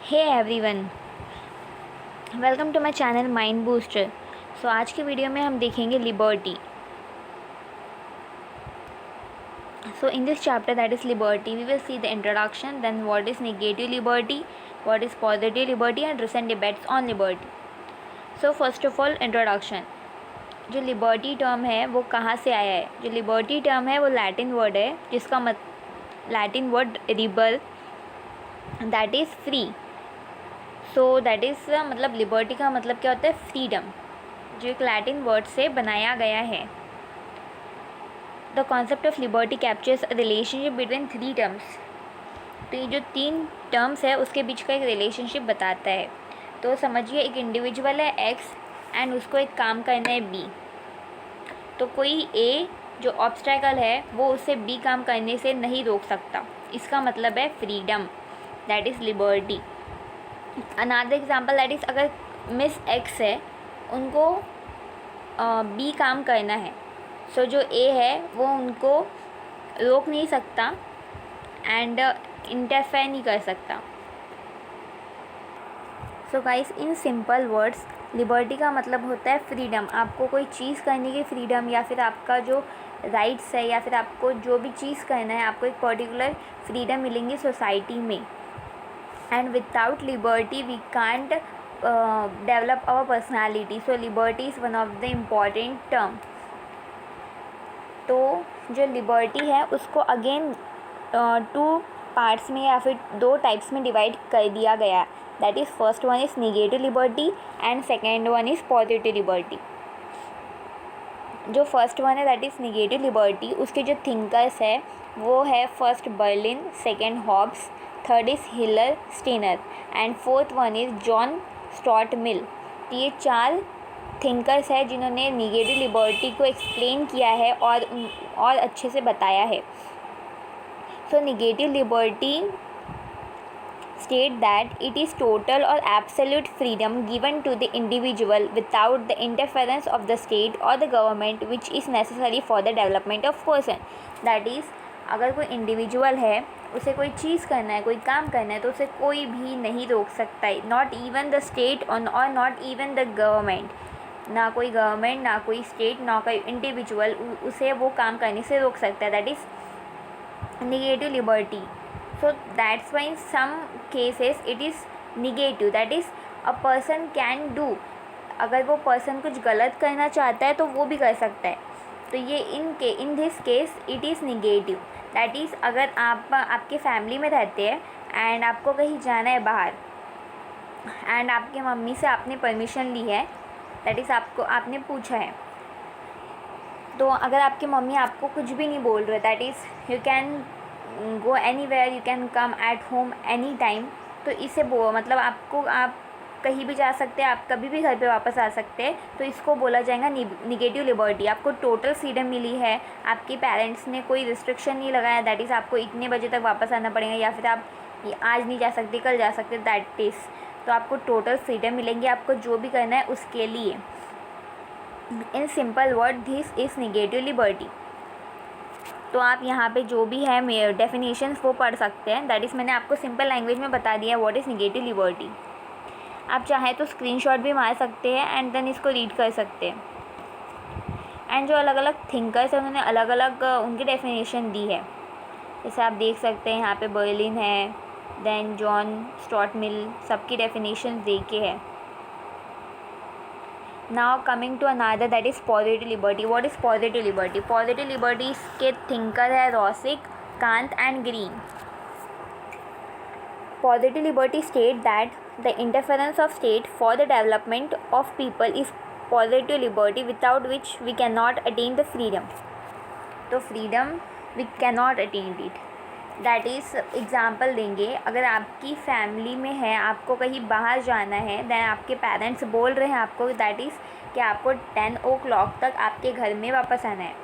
Hey everyone, welcome to my channel mind booster. So आज के video में हम देखेंगे liberty. So in this chapter that is liberty we will see the introduction, then what is negative liberty, what is positive liberty and recent debates on liberty. So first of all introduction. जो liberty term है वो कहाँ से आया है? जो liberty term है वो लैटिन वर्ड है जिसका Latin word liber that is free. So that is मतलब लिबर्टी का मतलब क्या होता है? फ्रीडम, जो एक लैटिन वर्ड से बनाया गया है। The concept of liberty captures a relationship between three terms. तो ये जो तीन टर्म्स है उसके बीच का एक रिलेशनशिप बताता है। तो समझिए, एक इंडिविजुअल है एक्स एंड उसको एक काम करना है बी। तो कोई ए जो ऑब्स्टेकल है वो उसे बी काम करने से नहीं रोक सकता। इसका मतलब है freedom, that is liberty. Another example that is, अगर मिस एक्स है उनको बी काम करना है, सो जो ए है वो उनको रोक नहीं सकता एंड इंटरफेयर नहीं कर सकता। So guys, in simple words liberty का मतलब होता है फ्रीडम। आपको कोई चीज़ करने की फ्रीडम, या फिर आपका जो राइट्स है, या फिर आपको जो भी चीज़ करना है, आपको एक पर्टिकुलर फ्रीडम मिलेंगी सोसाइटी में। And without liberty we can't develop our personality. So liberty is one of the important term. तो जो लिबर्टी है उसको अगेन टू पार्ट्स में या फिर दो टाइप्स में डिवाइड कर दिया गया। That is first one is negative liberty and second one is positive liberty. जो फर्स्ट वन है दैट इज़ निगेटिव लिबर्टी, उसके जो थिंकर्स है वो है first Berlin, second Hobbes, third is Hillel Steiner and fourth one is John Stuart Mill. तो ये चार थिंकर्स है जिन्होंने निगेटिव लिबर्टी को एक्सप्लेन किया है और अच्छे से बताया है। So negative liberty state that it is total or absolute freedom given to the individual without the interference of the state or the government which is necessary for the development of person. That is, अगर कोई individual है, उसे कोई चीज़ करना है, कोई काम करना है, तो उसे कोई भी नहीं रोक सकता है। नॉट इवन द स्टेट और नॉट इवन द गवर्नमेंट। ना कोई गवर्नमेंट, ना कोई स्टेट, ना कोई इंडिविजुअल उसे वो काम करने से रोक सकता है। That is negative liberty. So that's why in some cases it is negative, that is a person can do. अगर वो पर्सन कुछ गलत करना चाहता है तो वो भी कर सकता है। तो ये in this case it is negative. That is, अगर आप आपके फैमिली में रहते हैं एंड आपको कहीं जाना है बाहर एंड आपके मम्मी से आपने परमिशन ली है, दैट इज़ आपने पूछा है, तो अगर आपकी मम्मी आपको कुछ भी नहीं बोल रहे, that is you can go anywhere, you can come at home any time. तो इसे मतलब आप कहीं भी जा सकते हैं, आप कभी भी घर पे वापस आ सकते हैं। तो इसको बोला जाएगा निगेटिव लिबर्टी। आपको टोटल फ्रीडम मिली है, आपके पेरेंट्स ने कोई रिस्ट्रिक्शन नहीं लगाया, दैट इज़ आपको इतने बजे तक वापस आना पड़ेगा, या फिर आप आज नहीं जा सकते कल जा सकते, दैट इज़। तो आपको टोटल फ्रीडम मिलेंगी, आपको जो भी करना है उसके लिए। In simple word, this is negative liberty. तो आप यहाँ पे जो भी है डेफिनेशंस वो पढ़ सकते हैं। दैट इज़, मैंने आपको सिंपल लैंग्वेज में बता दिया व्हाट इज़ निगेटिव लिबर्टी। आप चाहें तो स्क्रीनशॉट भी मार सकते हैं एंड देन इसको रीड कर सकते हैं। एंड जो अलग अलग थिंकर्स हैं उन्होंने अलग अलग उनकी डेफिनेशन दी है। जैसे आप देख सकते हैं यहाँ पे बर्लिन है, देन जॉन स्टुअर्ट मिल, सबकी डेफिनेशन दे के है। Now coming to another, that is positive liberty. What is positive liberty? Positive liberty के thinker है रोसिक, Kant and Green. Positive liberty state that the interference of state for the development of people is positive liberty without which we cannot attain the freedom. तो freedom we cannot attain it. That is, example देंगे, अगर आपकी family में है, आपको कहीं बाहर जाना है, दैन आपके पेरेंट्स बोल रहे हैं आपको दैट इज़ कि आपको 10 o'clock तक आपके घर में वापस आना है।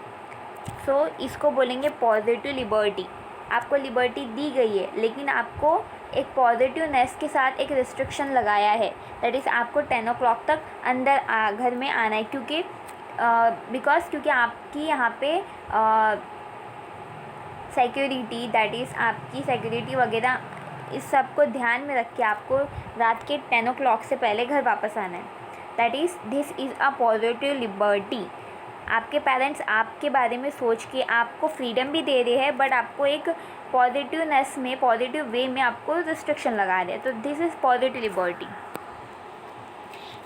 सो इसको बोलेंगे पॉजिटिव लिबर्टी। आपको लिबर्टी दी गई है लेकिन आपको एक पॉजिटिवनेस के साथ एक रिस्ट्रिक्शन लगाया है, दैट इज़ आपको 10 o'clock तक अंदर घर में आना है, क्योंकि क्योंकि आपकी यहाँ पे सिक्योरिटी, दैट इज़ आपकी सिक्योरिटी वगैरह इस सब को ध्यान में रख के आपको रात के 10 o'clock से पहले घर वापस आना है। This is a positive liberty. आपके पेरेंट्स आपके बारे में सोच के आपको फ्रीडम भी दे रहे हैं, बट आपको एक पॉजिटिवनेस में, पॉजिटिव वे में आपको रिस्ट्रिक्शन लगा रहे हैं। तो दिस इज़ पॉजिटिव लिबर्टी।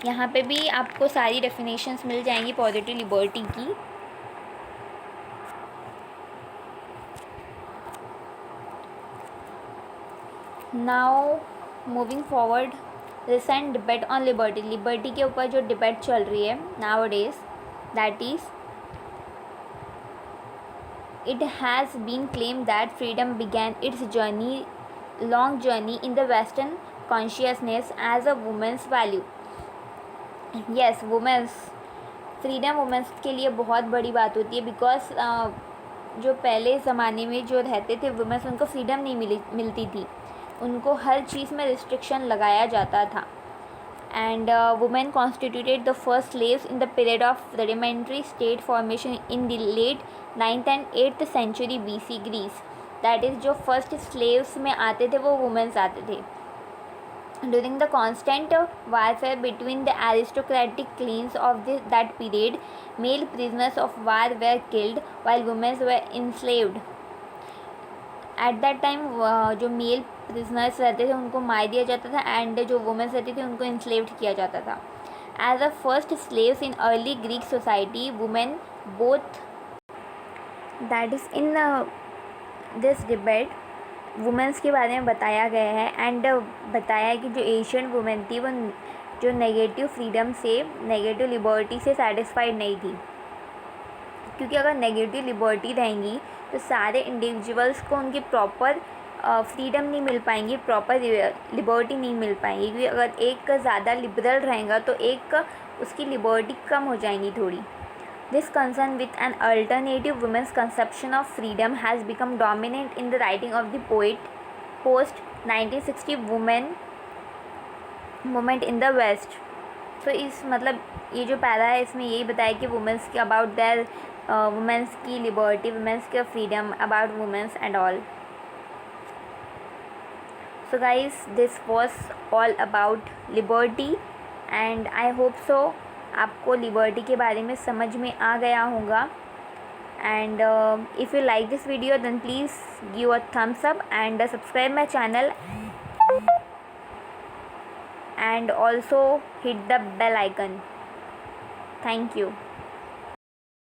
यहाँ पे भी आपको सारी डेफिनेशंस मिल जाएंगी पॉजिटिव लिबर्टी की। Now moving forward, recent debate on liberty. Liberty के ऊपर जो डिबेट चल रही है now days, that is it has been claimed that freedom began its long journey in the Western consciousness as a woman's value. Yes, women's freedom women's के लिए बहुत बड़ी बात होती है, बिकॉज जो पहले ज़माने में जो रहते थे वुमेंस, उनको फ्रीडम नहीं मिलती थी, उनको हर चीज़ में रिस्ट्रिक्शन लगाया जाता था। And women constituted the first slaves in the period of rudimentary state formation in the late 9th and 8th century BC Greece. That is, जो फर्स्ट स्लेव्स में आते थे वो वुमेन्स आते थे। During the constant warfare between the aristocratic clans of that period, male prisoners of war were killed while women were enslaved. At that time जो mail prisoners रहते थे उनको मार दिया जाता था, एंड जो वुमेन्स रहती थी उनको इंस्लेव्ड किया जाता था। As a first slaves in early Greek society, women both, that is in this debate womens के बारे में बताया गया है, एंड बताया है कि जो एशियन वुमेन थी वो जो नेगेटिव फ्रीडम से, नेगेटिव लिबर्टी से सेटिस्फाइड नहीं थी, क्योंकि अगर नेगेटिव लिबर्टी रहेंगी तो सारे इंडिविजुअल्स को उनकी प्रॉपर फ्रीडम नहीं मिल पाएंगी, प्रॉपर लिबर्टी नहीं मिल पाएंगी, क्योंकि अगर एक ज़्यादा लिबरल रहेगा तो एक उसकी लिबर्टी कम हो जाएंगी थोड़ी। This concern with an alternative womens conception of freedom has become dominant in the writing of the poet post 1960 movement in the west. तो इस मतलब ये जो पैरा है इसमें यही बताया कि वुमेन्स की अबाउट देयर वुमेन्स की लिबर्टी, वुमेन्स का फ्रीडम, about womens and all. So guys, this was all about liberty, and I hope so आपको लिबर्टी के बारे में समझ में आ गया होगा। And if you like this video then please give a thumbs up and subscribe my channel, and also hit the bell icon. Thank you.